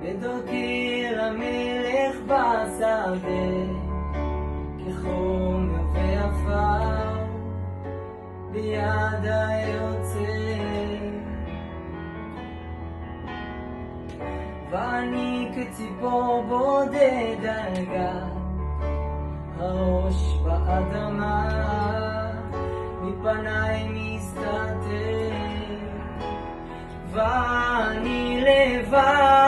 בדרכי למלך בשדה, כחומר ועפר ביד היוצא. ואני כציפור בודד על גג, הראש באדמה, מפניי מסתתר, ואני לבד